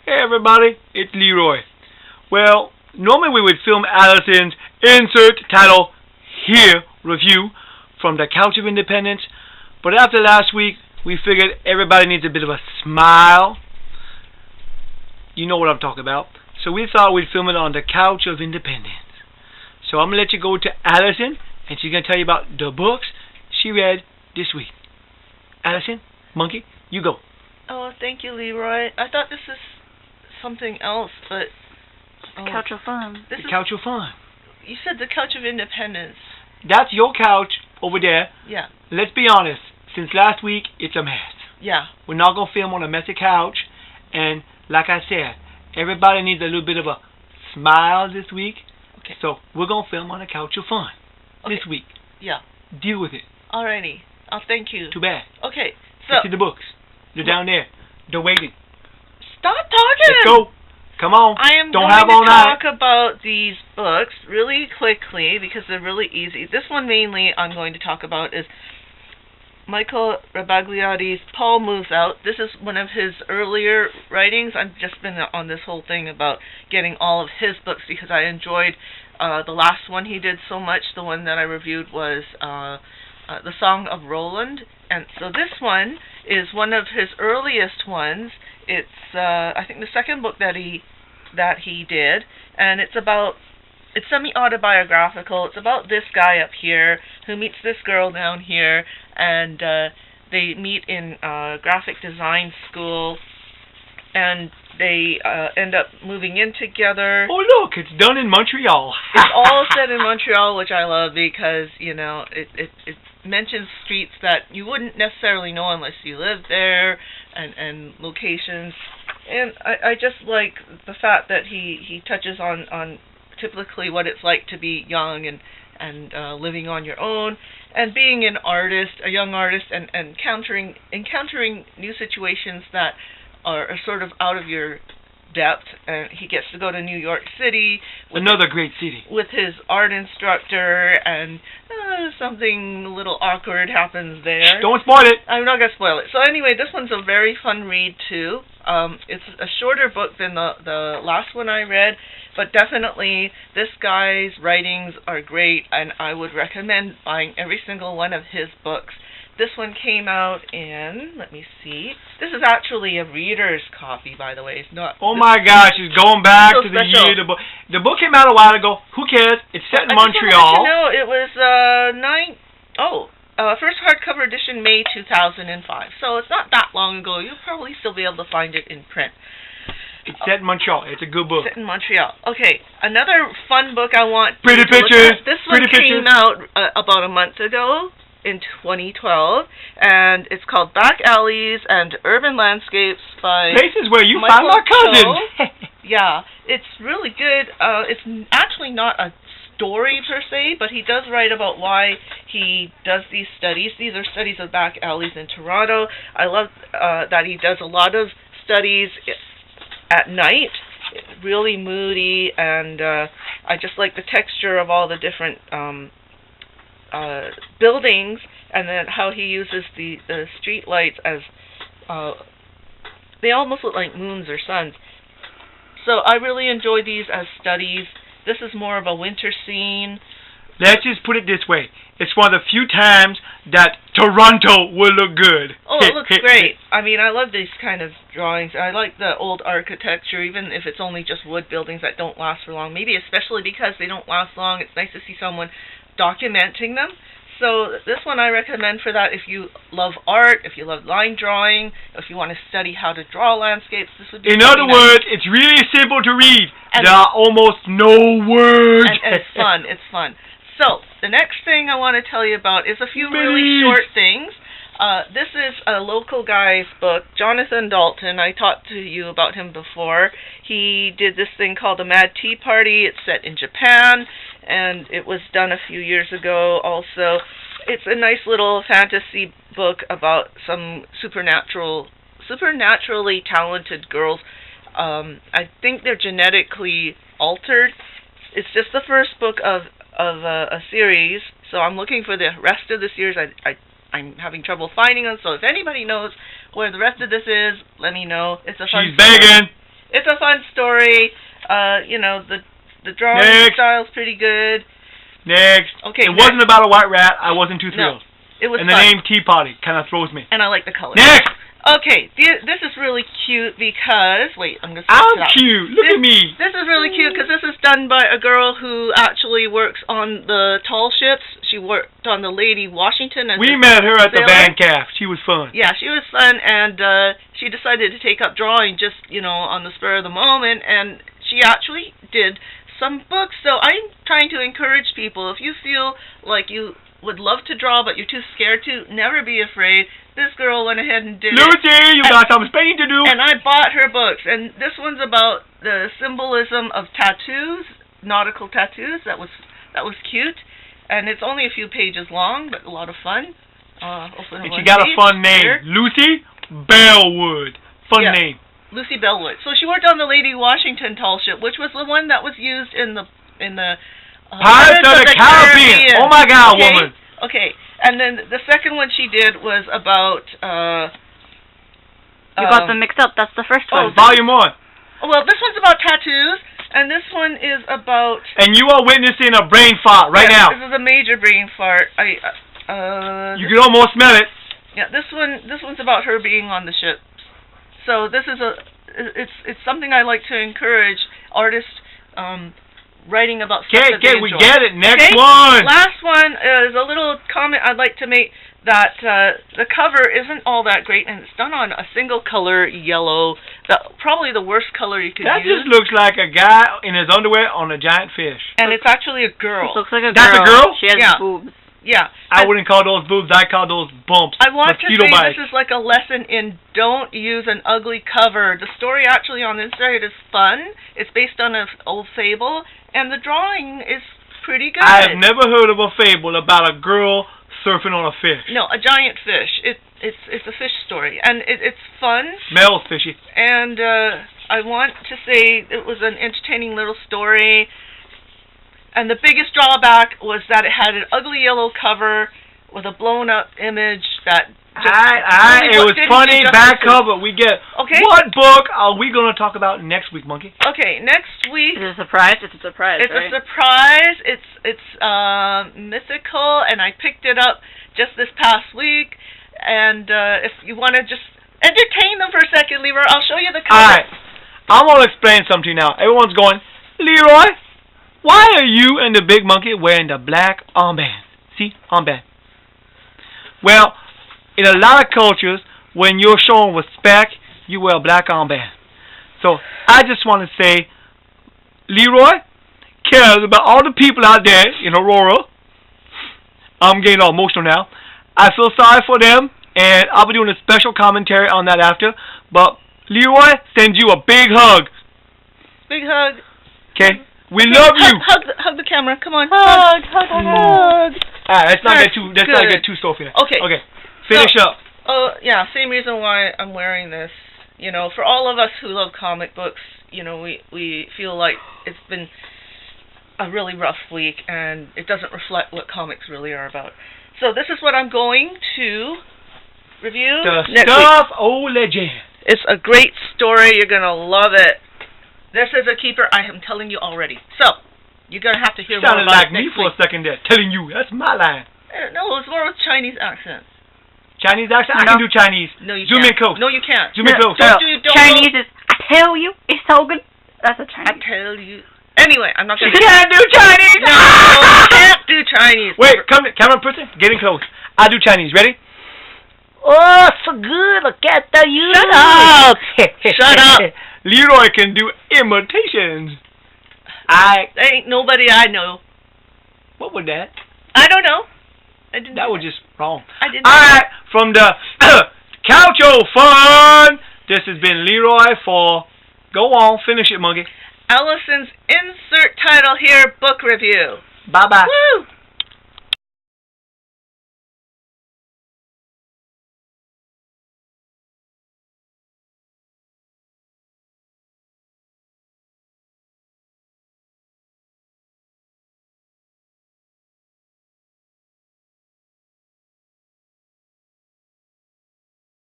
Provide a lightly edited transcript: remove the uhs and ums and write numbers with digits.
Hey everybody, it's Leroy. Well, normally we would film Allison's insert title here review from the Couch of Independence, but after last week, we figured everybody needs a bit of a smile. You know what I'm talking about. So we thought we'd film it on the Couch of Independence. So I'm going to let you go to Allison, and she's going to tell you about the books she read this week. Allison, Monkey, you go. Oh, thank you, Leroy. I thought this was something else, but... Couch of Fun. The Couch of Fun. You said the Couch of Independence. That's your couch over there. Yeah. Let's be honest. Since last week, it's a mess. Yeah. We're not going to film on a messy couch. And like I said, everybody needs a little bit of a smile this week. Okay. So we're going to film on a Couch of Fun this week. Yeah. Deal with it. Alrighty. Thank you. Too bad. Okay. So. Get to the books. They're down there. They're waiting. Stop talking! Let's go. Come on. I am Don't going have to all talk night. about these books really quickly because they're really easy. This one mainly I'm going to talk about is Michael Rebagliati's Paul Moves Out. This is one of his earlier writings. I've just been on this whole thing about getting all of his books because I enjoyed the last one he did so much. The one that I reviewed was The Song of Roland. And so this one is one of his earliest ones. It's I think the second book that he did, and it's semi-autobiographical. It's about this guy up here who meets this girl down here, and they meet in graphic design school, and they end up moving in together. Oh look, it's done in Montreal. It's all set in Montreal, which I love because it mentions streets that you wouldn't necessarily know unless you lived there, and locations. And I just like the fact that he touches on typically what it's like to be young and living on your own, and being an artist, a young artist, and encountering new situations that are sort of out of your depth. And he gets to go to New York City, another great city, with his art instructor, and something a little awkward happens there. Don't spoil it. I'm not going to spoil it. So anyway, this one's a very fun read too. It's a shorter book than the last one I read, but definitely this guy's writings are great, and I would recommend buying every single one of his books. This one came out in, let me see, this is actually a reader's copy, by the way. It's not. Oh my gosh, it's going back to the special. year the book came out a while ago. Who cares? It's set in Montreal. No, it was first hardcover edition, May 2005. So it's not that long ago. You'll probably still be able to find it in print. It's set in Montreal. It's a good book. Set in Montreal. Okay, another fun book I want. Pretty to look pictures. at. This one came out about a month ago, in 2012, and it's called Back Alleys and Urban Landscapes by Places Where You Michael Find My Cousins. Yeah, it's really good. It's actually not a story per se, but he does write about why he does these studies. These are studies of back alleys in Toronto. I love that he does a lot of studies at night, really moody, and I just like the texture of all the different buildings, and then how he uses the street lights as they almost look like moons or suns. So I really enjoy these as studies. This is more of a winter scene. Let's just put it this way. It's one of the few times that Toronto will look good. Oh, it looks great. I mean, I love these kind of drawings. I like the old architecture, even if it's only just wood buildings that don't last for long. Maybe especially because they don't last long, it's nice to see someone documenting them. So this one I recommend for that if you love art, if you love line drawing, if you want to study how to draw landscapes. This would be In other words, it's really simple to read. And there are almost no words. And it's fun. It's fun. So the next thing I want to tell you about is a few really short things. This is a local guy's book, Jonathan Dalton. I talked to you about him before. He did this thing called The Mad Tea Party. It's set in Japan, and it was done a few years ago also. It's a nice little fantasy book about some supernaturally talented girls. I think they're genetically altered. It's just the first book of a series, so I'm looking for the rest of the series. I'm having trouble finding them, so if anybody knows where the rest of this is, let me know. It's a fun She's begging. It's a fun story. You know, the drawing style's pretty good. Next. Okay. It wasn't about a white rat. I wasn't too thrilled. No, it was and fun. the name Tea Party kind of throws me. And I like the color. Next. Okay, this is really cute because wait, I'm gonna. I'm cute. Look at me. This is really cute because this is done by a girl who actually works on the tall ships. She worked on the Lady Washington. As we met her at the band calf. She was fun. Yeah, she was fun, and she decided to take up drawing just on the spur of the moment, and she actually did some books. So I'm trying to encourage people. If you feel like you would love to draw but you're too scared to, never be afraid. This girl went ahead and did Lucy, you got some spinning to do. And I bought her books. And this one's about the symbolism of tattoos, nautical tattoos. That was cute. And it's only a few pages long, but a lot of fun. And she got a fun name. Here. Lucy Bellwood. Fun name. Lucy Bellwood. So she worked on the Lady Washington tall ship, which was the one that was used in the Pirates of the Caribbean. Oh my God, woman. Okay. And then the second one she did was about you got them mixed up. That's the first one. Volume 1. Well, this one's about tattoos, and this one is about. And you are witnessing a brain fart right now. This is a major brain fart. You can almost smell it. Yeah, this one's about her being on the ship. So this is it's something I like to encourage artists writing about stuff that they enjoy. We get it. Next one. Last one is a little comment I'd like to make that the cover isn't all that great, and it's done on a single color yellow. Probably the worst color you could use. That just looks like a guy in his underwear on a giant fish. And it's actually a girl. It looks like a girl. That's a girl? She has boobs. Yeah. I wouldn't call those boobs. I call those bumps. I want to say bites. This is like a lesson in don't use an ugly cover. The story actually on the inside is fun. It's based on an old fable, and the drawing is pretty good. I have never heard of a fable about a girl surfing on a fish. No, a giant fish. It's a fish story, and it's fun. Smells fishy. And I want to say it was an entertaining little story. And the biggest drawback was that it had an ugly yellow cover with a blown up image that it was funny back cover. We get okay. What book are we gonna talk about next week, Monkey? Okay, next week. It's a surprise. It's a surprise. It's a surprise. It's mythical, and I picked it up just this past week. And if you want to just entertain them for a second, Leroy, I'll show you the cover. All right, I'm gonna explain something now. Everyone's going, Leroy, why are you and the big monkey wearing the black armband? See, armband. Well, in a lot of cultures, when you're showing respect, you wear a black armband. So I just want to say, Leroy cares about all the people out there in Aurora. I'm getting all emotional now. I feel sorry for them, and I'll be doing a special commentary on that after. But Leroy sends you a big hug. Big hug. Okay? We love you. Hug the camera. Come on. Hug. Alright, let's not get too Sophie. Okay. Okay. Finish up. Yeah, same reason why I'm wearing this. You know, for all of us who love comic books, you know, we feel like it's been a really rough week and it doesn't reflect what comics really are about. So this is what I'm going to review next Stuff week. O Legend. It's a great story. You're going to love it. This is a keeper, I am telling you already. So, you're going to have to hear more about like it next me for week. a second there. Telling you. That's my line. No, it's more with Chinese accent. Chinese accent? I can do Chinese. No, you Zoom can't. in close. No, you can't. Zoom in close. Chinese is, I tell you, it's so good. That's a Chinese. I tell you. Anyway, I'm not going to... You can't do Chinese! No, you can't do Chinese. Wait, camera person, getting close. I do Chinese. Ready? Oh, so good. Look at the you. Shut up. Shut up. Leroy can do imitations. There ain't nobody I know. What was that? I don't know. That was just wrong. I didn't. All right, from the Coucho Fun. This has been Leroy for. Go on, finish it, monkey. Allison's insert title here, book review. Bye bye. Woo!